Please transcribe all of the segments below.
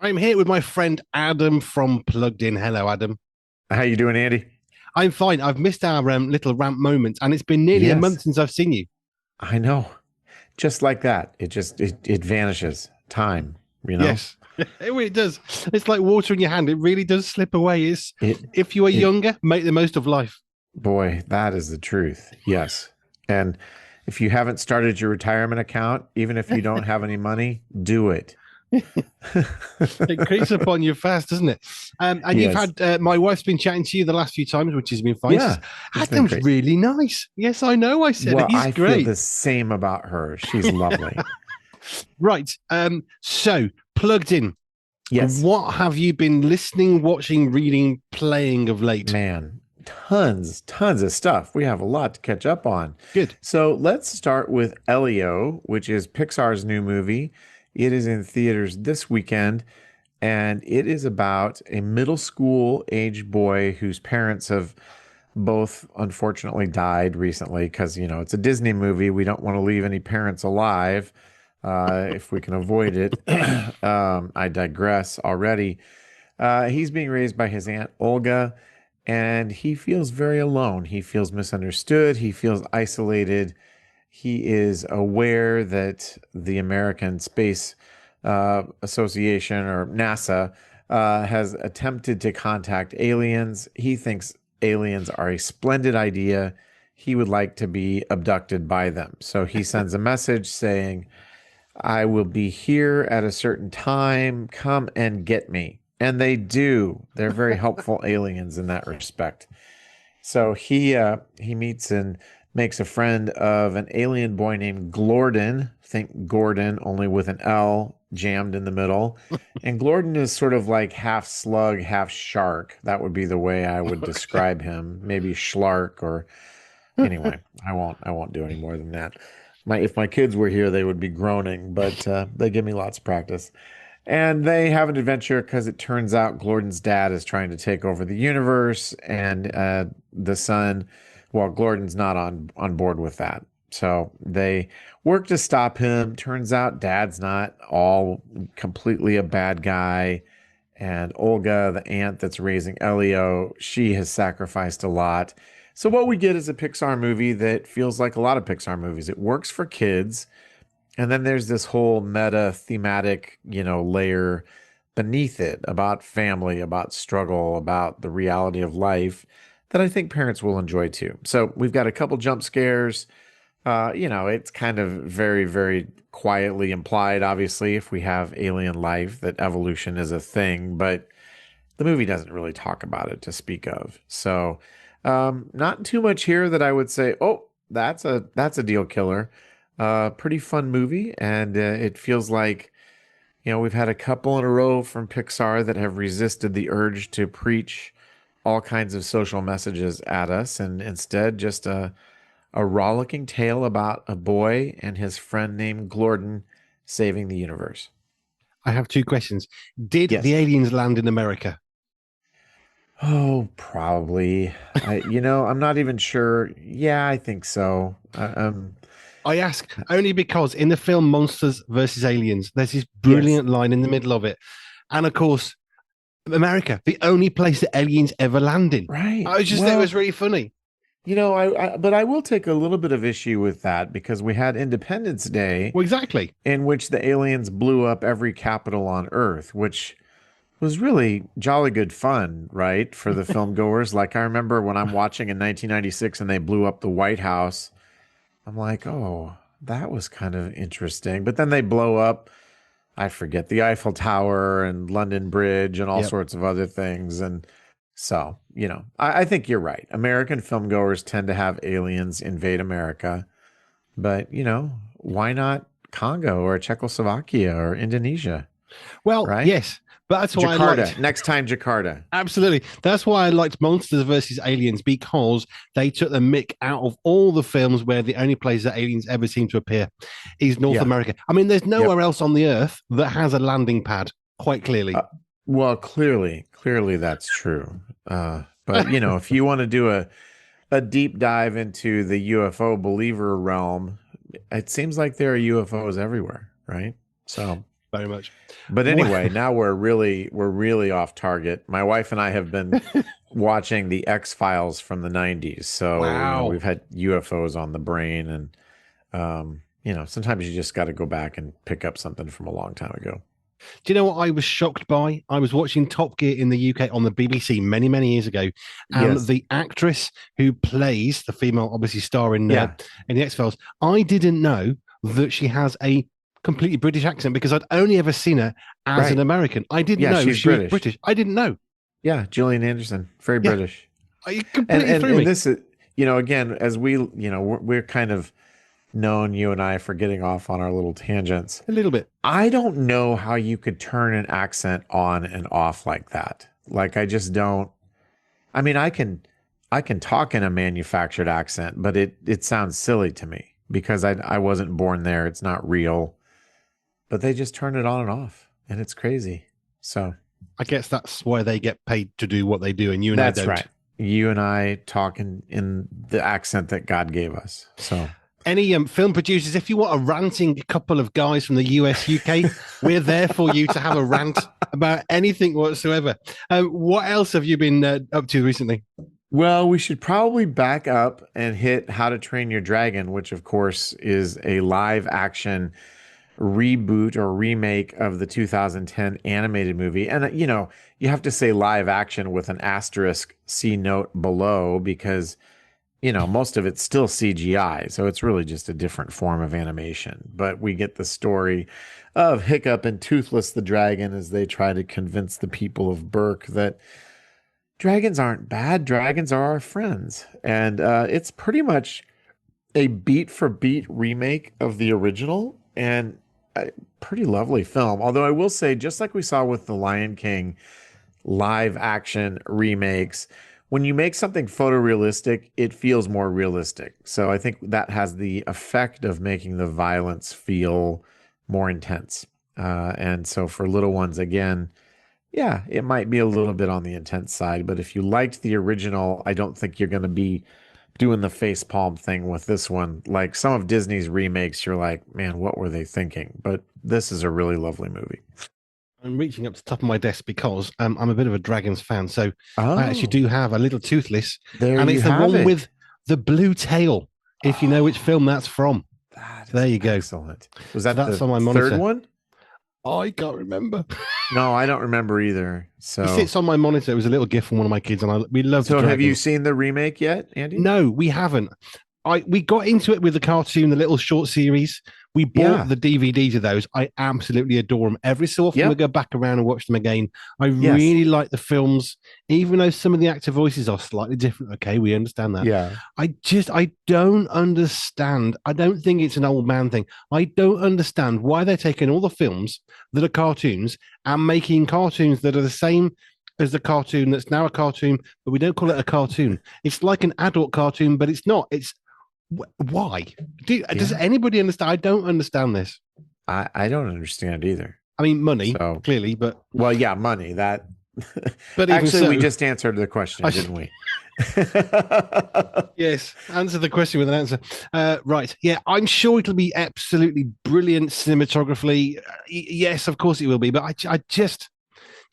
I'm here with my friend Adam from Plugged In. Hello, Adam. How you doing, Andy? I'm fine. I've missed our little rant moment, and it's been nearly a Yes, month since I've seen you. I know. Just like that. It vanishes. Time, you know? Yes, it really does. It's like water in your hand. It really does slip away. It's It if you are it younger, make the most of life. boy, that is the truth. Yes. And if you haven't started your retirement account, even if you don't have any money, do it. It creeps upon you fast, doesn't it? And you've Yes. had my wife's been chatting to you the last few times, which has been fine. She says Yeah, it's been Adam's great. really nice. Yes, I know. I said Well, he's I feel great. the same about her. She's lovely. Right. So plugged in. Yes. What have you been listening, watching, reading, playing of late? Man, tons of stuff. We have a lot to catch up on. Good. So let's start with Elio, which is Pixar's new movie. It is in theaters this weekend, and it is about a middle school age boy whose parents have both unfortunately died recently because, it's a Disney movie. We don't want to leave any parents alive if we can avoid it. I digress already. He's being raised by his aunt Olga, and he feels very alone. He feels misunderstood. He feels isolated. He is aware that the American Space Association or NASA has attempted to contact aliens. He thinks aliens are a splendid idea. He would like to be abducted by them. So he sends a message saying, I will be here at a certain time. Come and get me. And they do. They're very helpful aliens in that respect. So he meets and makes a friend of an alien boy named Glorden. Think Gordon, only with an L jammed in the middle. And Glorden is sort of like half slug, half shark. That would be the way I would Okay. describe him. Maybe schlark or anyway. I won't do any more than that. If my kids were here, they would be groaning, but they give me lots of practice. And they have an adventure because it turns out Glorden's dad is trying to take over the universe, and the son, well, Glorden's not on board with that. So they work to stop him. Turns out dad's not all completely a bad guy. And Olga, the aunt that's raising Elio, she has sacrificed a lot. So what we get is a Pixar movie that feels like a lot of Pixar movies. It works for kids. And then there's this whole meta thematic, layer beneath it about family, about struggle, about the reality of life that I think parents will enjoy too. So we've got a couple jump scares. It's kind of very, very quietly implied, obviously, if we have alien life, that evolution is a thing, but the movie doesn't really talk about it to speak of. So, not too much here that I would say, oh, that's a deal killer. Pretty fun movie, and it feels like we've had a couple in a row from Pixar that have resisted the urge to preach all kinds of social messages at us, and instead just a rollicking tale about a boy and his friend named Glorden saving the universe. I have two questions. Did the Yes. aliens land in America? Oh, probably. I'm not even sure. Yeah, I think so. I ask only because in the film Monsters versus Aliens, there's this Yes. brilliant line in the middle of it. And of course, America, the only place that aliens ever landed. Right. I was just, that was Well, really funny. but I will take a little bit of issue with that because we had Independence Day Well, exactly. in which the aliens blew up every capital on Earth, which was really jolly good fun, right? For the film goers. Like I remember when I'm watching in 1996 and they blew up the White House, I'm like, oh, that was kind of interesting. But then they blow up, I forget, the Eiffel Tower and London Bridge and all Yep. sorts of other things. And so, I think you're right. American film goers tend to have aliens invade America. But, why not Congo or Czechoslovakia or Indonesia, Well, right? yes, but that's why I Jakarta. liked. Next time, Jakarta. Absolutely. That's why I liked Monsters versus Aliens because they took the mick out of all the films where the only place that aliens ever seem to appear is North Yeah. America. I mean, there's Yep. nowhere else on the earth that has a landing pad, quite clearly. Uh, well, clearly that's true. But if you want to do a deep dive into the UFO believer realm, it seems like there are UFOs everywhere, right? So, very much. But Well, anyway, now we're really off target. My wife and I have been watching the X-Files from the 90s. So, wow. we've had UFOs on the brain and sometimes you just got to go back and pick up something from a long time ago. Do you know what I was shocked by? I was watching Top Gear in the UK on the BBC many, many years ago, and Yes. the actress who plays the female, obviously star Yeah. in the X Files, I didn't know that she has a completely British accent because I'd only ever seen her as an Right. American. I didn't Yeah, know she's she was British. British. I didn't know. Yeah, Gillian Anderson, very Yeah, British. it And completely and threw and me this is, again, as we're kind of known, you and I, for getting off on our little tangents. a little bit. I don't know how you could turn an accent on and off like that. Like, I just don't. I mean, I can talk in a manufactured accent, but it sounds silly to me because I wasn't born there. It's not real. But they just turn it on and off, and it's crazy. So I guess that's why they get paid to do what they do, and you and I that's don't. right. You and I talk in the accent that God gave us. So Any film producers, if you want a ranting couple of guys from the US, UK, we're there for you to have a rant about anything whatsoever. What else have you been up to recently? well, we should probably back up and hit How to Train Your Dragon, which of course is a live action reboot or remake of the 2010 animated movie. And, you have to say live action with an asterisk C note below because, most of it's still CGI. So it's really just a different form of animation. But we get the story of Hiccup and Toothless the dragon as they try to convince the people of Burke that dragons aren't bad, dragons are our friends. And it's pretty much a beat for beat remake of the original. And a pretty lovely film. Although I will say, just like we saw with the Lion King live action remakes, when you make something photorealistic, it feels more realistic. So I think that has the effect of making the violence feel more intense. And so for little ones, again, yeah, it might be a little bit on the intense side. But if you liked the original, I don't think you're going to be doing the face palm thing with this one. Like some of Disney's remakes, you're like, man, what were they thinking? But this is a really lovely movie. I'm reaching up to the top of my desk because I'm a bit of a Dragons fan. So I actually Oh, do have a little Toothless, there and you it's the have one it. with the blue tail, if you know which Oh, film that's from. that So there is you go. excellent. Was So that that's the on my third monitor. one? I can't remember. No, I don't remember either. It So, sits on my monitor. It was a little gift from one of my kids, and we love the so have you Dragons. seen the remake yet, Andy? No, we haven't. We got into it with the cartoon, the little short series. We bought Yeah. the DVDs of those. I absolutely adore them. Every so often we Yep. go back around and watch them again. I Yes. really like the films, even though some of the actor voices are slightly different. Okay, we understand that. Yeah. I don't understand. I don't think it's an old man thing. I don't understand why they're taking all the films that are cartoons and making cartoons that are the same as the cartoon that's now a cartoon, but we don't call it a cartoon. It's like an adult cartoon, but it's not. It's why? Does Yeah. anybody understand? I don't understand this. I don't understand either. I mean, money, So, clearly, but well, yeah, money. That even actually, we so, just answered the question, I, didn't we? yes, answer the question with an answer. Right. Yeah, I'm sure it'll be absolutely brilliant cinematographically. Yes, of course it will be, but I just,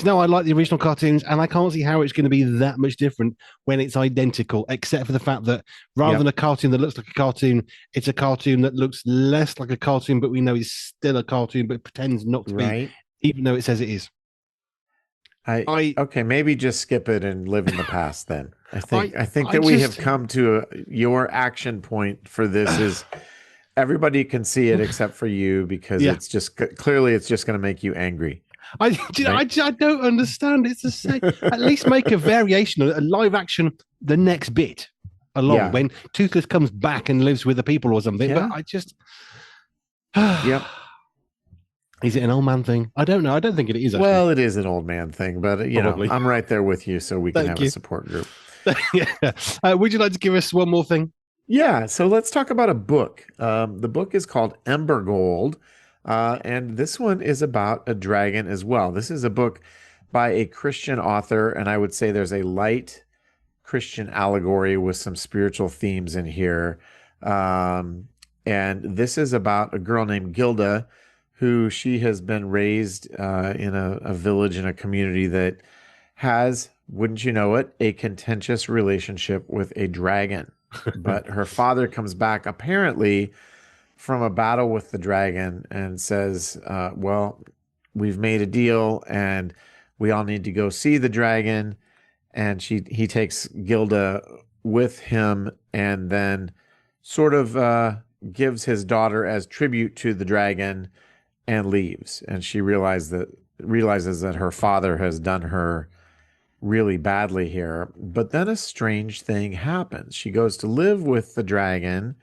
I like the original cartoons, and I can't see how it's going to be that much different when it's identical, except for the fact that rather than Yep. a cartoon that looks like a cartoon, it's a cartoon that looks less like a cartoon, but we know is still a cartoon, but pretends not to be, Right. even though it says it is. I I, okay, maybe just skip it and live in the past then. I think I, I think I that we have just, come to your action point for this is everybody can see it except for you because yeah. it's just clearly it's just going to make you angry, right? I don't understand. It's the same. At least make a variation, a live action, the next bit along Yeah. when Toothless comes back and lives with the people or something. But Yeah. I just, Yep. is it an old man thing? I don't know. I don't think it is actually. Well, it is an old man thing, but Probably. I'm right there with you so we can Thank have a you. support group. Yeah. Would you like to give us one more thing? Yeah, so let's talk about a book. The book is called Ember Gold, and this one is about a dragon as well. This is a book by a Christian author, and I would say there's a light Christian allegory with some spiritual themes in here. And this is about a girl named Gilda who she has been raised in a village in a community that has, wouldn't you know it, a contentious relationship with a dragon. But her father comes back apparently from a battle with the dragon and says, well, we've made a deal and we all need to go see the dragon. And he takes Gilda with him and then sort of gives his daughter as tribute to the dragon and leaves. And she realizes that her father has done her really badly here. But then a strange thing happens. She goes to live with the dragon,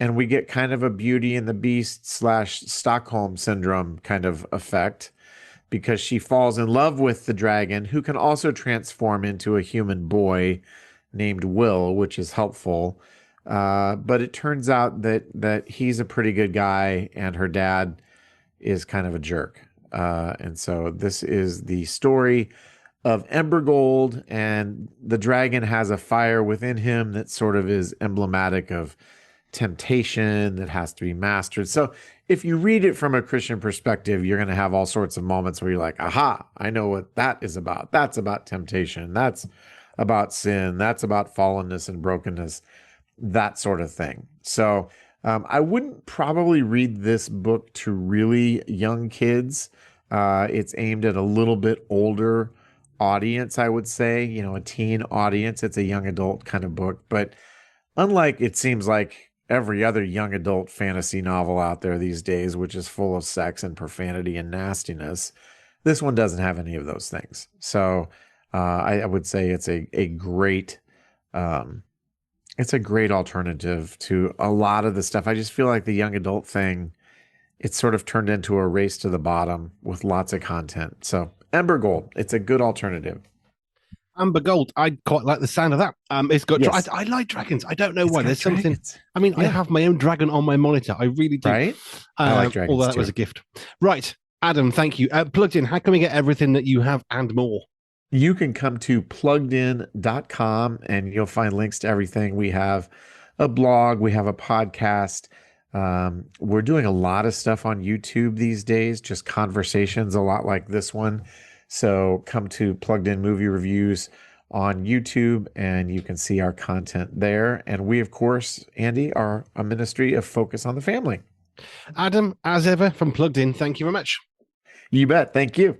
and we get kind of a Beauty and the Beast / Stockholm syndrome kind of effect because she falls in love with the dragon, who can also transform into a human boy named Will, which is helpful. But it turns out that he's a pretty good guy, and her dad is kind of a jerk. And so this is the story of Embergold, and the dragon has a fire within him that sort of is emblematic of temptation that has to be mastered. So if you read it from a Christian perspective, you're going to have all sorts of moments where you're like, aha, I know what that is about. That's about temptation. That's about sin. That's about fallenness and brokenness, that sort of thing. So I wouldn't probably read this book to really young kids. It's aimed at a little bit older audience, I would say, a teen audience. It's a young adult kind of book. But unlike it seems like every other young adult fantasy novel out there these days, which is full of sex and profanity and nastiness, this one doesn't have any of those things. So I would say it's a great alternative to a lot of the stuff. I just feel like the young adult thing, it's sort of turned into a race to the bottom with lots of content. So Embergold, it's a good alternative. Amber Gold, I quite like the sound of that. It's got. Yes. I like dragons. I don't know It's why. got There's something. dragons. I mean, I Yeah. have my own dragon on my monitor. I really do. Right? I like dragons Although that too. was a gift. Right, Adam. Thank you. Plugged in. How can we get everything that you have and more? You can come to pluggedin.com and you'll find links to everything. We have a blog, we have a podcast. We're doing a lot of stuff on YouTube these days, just conversations, a lot like this one. So come to Plugged In Movie Reviews on YouTube and you can see our content there. And we, of course, Andy, are a ministry of focus on the family. Adam, as ever, from Plugged In, thank you very much. You bet. Thank you.